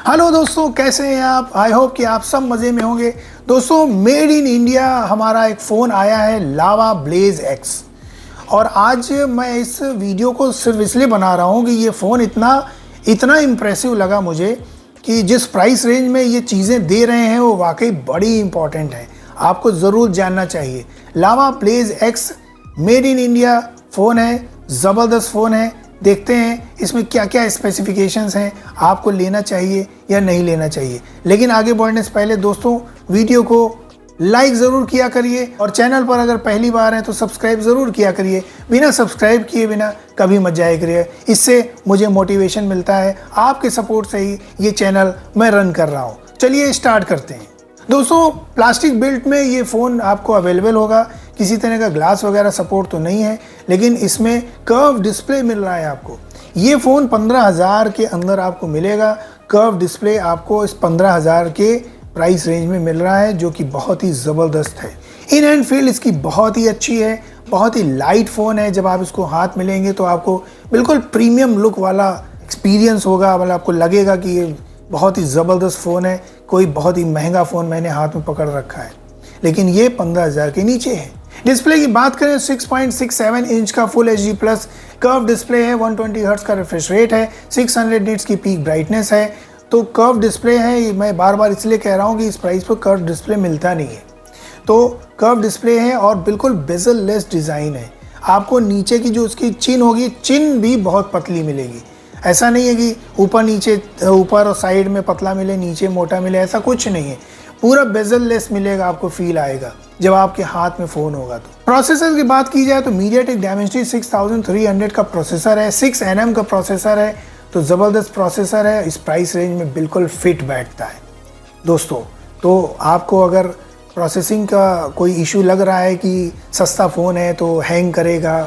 Hello दोस्तों, कैसे हैं आप? आई होप कि आप सब मज़े में होंगे। दोस्तों, मेड इन इंडिया हमारा एक फ़ोन आया है, लावा ब्लेज एक्स। और आज मैं इस वीडियो को सिर्फ इसलिए बना रहा हूँ कि ये फ़ोन इतना इम्प्रेसिव लगा मुझे कि जिस प्राइस रेंज में ये चीज़ें दे रहे हैं वो वाकई बड़ी इंपॉर्टेंट है। आपको ज़रूर जानना चाहिए। Lava Blaze X made in India phone है, ज़बरदस्त फ़ोन है। देखते हैं इसमें क्या क्या स्पेसिफिकेशंस हैं, आपको लेना चाहिए या नहीं लेना चाहिए। लेकिन आगे बढ़ने से पहले दोस्तों, वीडियो को लाइक ज़रूर किया करिए और चैनल पर अगर पहली बार हैं तो सब्सक्राइब ज़रूर किया करिए। बिना सब्सक्राइब किए बिना कभी मत जाया करिए। इससे मुझे मोटिवेशन मिलता है। आपके सपोर्ट से ही ये चैनल मैं रन कर रहा हूँ। चलिए स्टार्ट करते हैं। दोस्तों, प्लास्टिक बिल्ट में ये फ़ोन आपको अवेलेबल होगा। किसी तरह का ग्लास वगैरह सपोर्ट तो नहीं है, लेकिन इसमें कर्व डिस्प्ले मिल रहा है आपको। ये फ़ोन 15,000 के अंदर आपको मिलेगा। कर्व डिस्प्ले आपको इस 15,000 के प्राइस रेंज में मिल रहा है, जो कि बहुत ही ज़बरदस्त है। इन हैंड फील इसकी बहुत ही अच्छी है, बहुत ही लाइट फ़ोन है। जब आप इसको हाथ में लेंगे तो आपको बिल्कुल प्रीमियम लुक वाला एक्सपीरियंस होगा। मतलब आपको लगेगा कि ये बहुत ही ज़बरदस्त फ़ोन है, कोई बहुत ही महंगा फ़ोन मैंने हाथ में पकड़ रखा है। लेकिन ये 15,000 के नीचे है। डिस्प्ले की बात करें, 6.67 इंच का full HD plus curve display है, 120 हर्ट्ज का रिफ्रेश रेट है, 600 निट्स की पीक ब्राइटनेस है। तो कर्व डिस्प्ले है, मैं बार बार इसलिए कह रहा हूँ कि इस प्राइस पर कर्व डिस्प्ले मिलता नहीं है। तो कर्व डिस्प्ले है और बिल्कुल बेजल लेस डिज़ाइन है। आपको नीचे की जो उसकी चिन होगी, चिन भी बहुत पतली मिलेगी। ऐसा नहीं है कि ऊपर और साइड में पतला मिले, नीचे मोटा मिले, ऐसा कुछ नहीं है। पूरा बेजल लेस मिलेगा, आपको फील आएगा जब आपके हाथ में फ़ोन होगा। तो प्रोसेसर की बात की जाए तो मीडियाटेक डायमेंसिटी 6300 का प्रोसेसर है, 6 nm का प्रोसेसर है। तो ज़बरदस्त प्रोसेसर है, इस प्राइस रेंज में बिल्कुल फिट बैठता है दोस्तों। तो आपको अगर प्रोसेसिंग का कोई इशू लग रहा है कि सस्ता फ़ोन है तो हैंग करेगा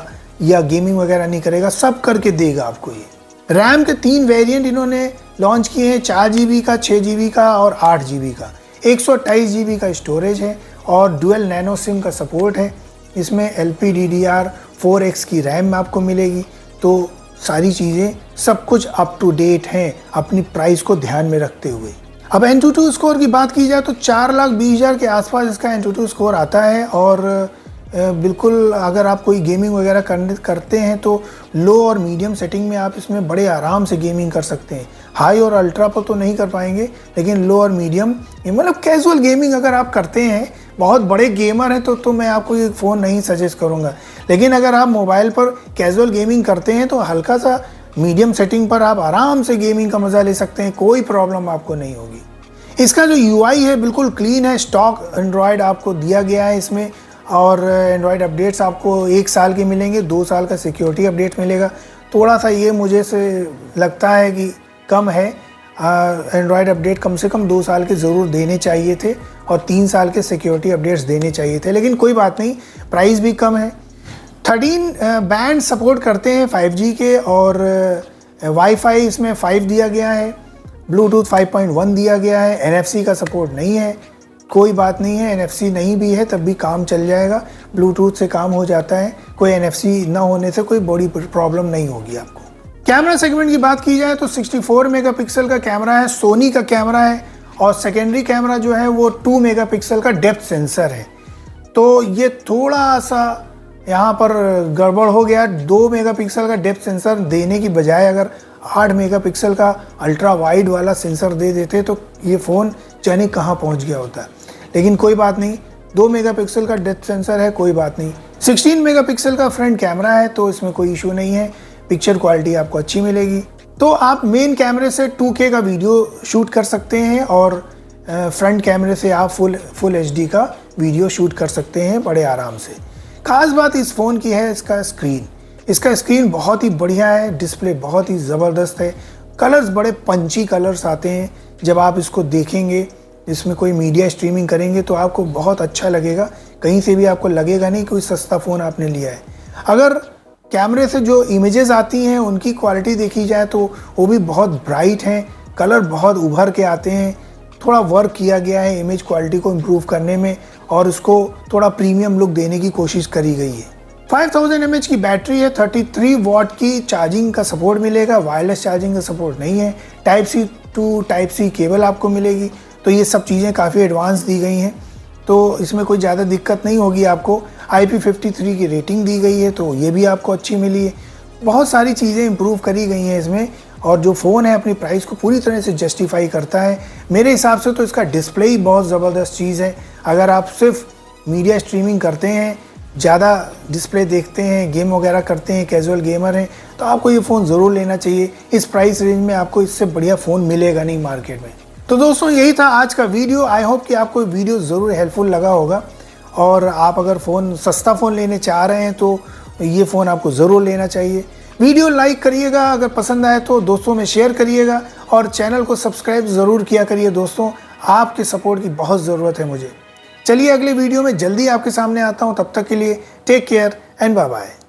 या गेमिंग वगैरह नहीं करेगा, सब करके देगा आपको ये। रैम के 3 वेरिएंट इन्होंने लॉन्च किए हैं, 4 GB का, 6 GB का और 8 GB का। 128 GB का स्टोरेज है और डुअल नैनो सिम का सपोर्ट है। इसमें LPDDR4X की रैम आपको मिलेगी। तो सारी चीज़ें, सब कुछ अप टू डेट हैं अपनी प्राइस को ध्यान में रखते हुए। अब Antutu स्कोर की बात की जाए तो 4,20,000 के आसपास इसका Antutu स्कोर आता है। और बिल्कुल अगर आप कोई गेमिंग वगैरह करते हैं तो लो और मीडियम सेटिंग में आप इसमें बड़े आराम से गेमिंग कर सकते हैं। हाई और अल्ट्रा पर तो नहीं कर पाएंगे, लेकिन लो और मीडियम, मतलब कैजुअल गेमिंग अगर आप करते हैं, बहुत बड़े गेमर हैं तो मैं आपको ये फ़ोन नहीं सजेस्ट करूँगा। लेकिन अगर आप मोबाइल पर कैजुअल गेमिंग करते हैं तो हल्का सा मीडियम सेटिंग पर आप आराम से गेमिंग का मज़ा ले सकते हैं, कोई प्रॉब्लम आपको नहीं होगी। इसका जो UI है बिल्कुल क्लीन है। स्टॉक एंड्रॉयड आपको दिया गया है इसमें, और एंड्रॉयड अपडेट्स आपको 1 साल के मिलेंगे, 2 साल का सिक्योरिटी अपडेट मिलेगा। थोड़ा सा ये मुझे से लगता है कि कम है। एंड्रॉयड अपडेट कम से कम 2 साल के ज़रूर देने चाहिए थे और 3 साल के सिक्योरिटी अपडेट्स देने चाहिए थे, लेकिन कोई बात नहीं, प्राइस भी कम है। 13 बैंड सपोर्ट करते हैं 5G के, और वाईफाई इसमें 5 दिया गया है, ब्लूटूथ 5.1 दिया गया है। NFC का सपोर्ट नहीं है, कोई बात नहीं है। NFC नहीं भी है तब भी काम चल जाएगा, ब्लूटूथ से काम हो जाता है। कोई NFC ना होने से कोई बड़ी प्रॉब्लम नहीं होगी आपको। कैमरा सेगमेंट की बात की जाए तो 64 मेगापिक्सल का कैमरा है, सोनी का कैमरा है। और सेकेंडरी कैमरा जो है वो 2 मेगापिक्सल का डेप्थ सेंसर है। तो ये थोड़ा सा यहाँ पर गड़बड़ हो गया। 2 मेगापिक्सल का डेप्थ सेंसर देने की बजाय अगर 8 मेगापिक्सल का अल्ट्रा वाइड वाला सेंसर दे देते तो ये फ़ोन जाने कहाँ पहुँच गया होता। लेकिन कोई बात नहीं, 2 मेगापिक्सल का डेप्थ सेंसर है, कोई बात नहीं। 16 मेगापिक्सल का फ्रंट कैमरा है, तो इसमें कोई इशू नहीं है। पिक्चर क्वालिटी आपको अच्छी मिलेगी। तो आप मेन कैमरे से 2K का वीडियो शूट कर सकते हैं और फ्रंट कैमरे से आप फुल HD का वीडियो शूट कर सकते हैं बड़े आराम से। ख़ास बात इस फ़ोन की है इसका स्क्रीन। इसका स्क्रीन बहुत ही बढ़िया है, डिस्प्ले बहुत ही ज़बरदस्त है। कलर्स बड़े पंची कलर्स आते हैं। जब आप इसको देखेंगे, इसमें कोई मीडिया स्ट्रीमिंग करेंगे तो आपको बहुत अच्छा लगेगा। कहीं से भी आपको लगेगा नहीं कोई सस्ता फ़ोन आपने लिया है। अगर कैमरे से जो इमेजेस आती हैं उनकी क्वालिटी देखी जाए तो वो भी बहुत ब्राइट हैं, कलर बहुत उभर के आते हैं। थोड़ा वर्क किया गया है इमेज क्वालिटी को इम्प्रूव करने में और उसको थोड़ा प्रीमियम लुक देने की कोशिश करी गई है। 5000 mAh की बैटरी है, 33 वाट की चार्जिंग का सपोर्ट मिलेगा, वायरलेस चार्जिंग का सपोर्ट नहीं है। Type C to type C cable आपको मिलेगी। तो ये सब चीज़ें काफ़ी एडवांस दी गई हैं, तो इसमें कोई ज़्यादा दिक्कत नहीं होगी आपको। IP53 की रेटिंग दी गई है, तो ये भी आपको अच्छी मिली है। बहुत सारी चीज़ें इंप्रूव करी गई हैं इसमें, और जो फ़ोन है अपनी प्राइस को पूरी तरह से जस्टिफाई करता है। मेरे हिसाब से तो इसका डिस्प्ले ही बहुत ज़बरदस्त चीज़ है। अगर आप सिर्फ मीडिया स्ट्रीमिंग करते हैं, ज़्यादा डिस्प्ले देखते हैं, गेम वगैरह करते हैं, कैजुअल गेमर हैं, तो आपको ये फ़ोन ज़रूर लेना चाहिए। इस प्राइस रेंज में आपको इससे बढ़िया फ़ोन मिलेगा नहीं मार्केट में। तो दोस्तों यही था आज का वीडियो। आई होप कि आपको वीडियो ज़रूर हेल्पफुल लगा होगा, और आप अगर सस्ता फ़ोन लेने चाह रहे हैं तो ये फ़ोन आपको ज़रूर लेना चाहिए। वीडियो लाइक करिएगा, अगर पसंद आए तो दोस्तों में शेयर करिएगा, और चैनल को सब्सक्राइब ज़रूर किया करिए दोस्तों। आपके सपोर्ट की बहुत ज़रूरत है मुझे। चलिए अगले वीडियो में जल्दी आपके सामने आता हूँ, तब तक के लिए take care and bye bye.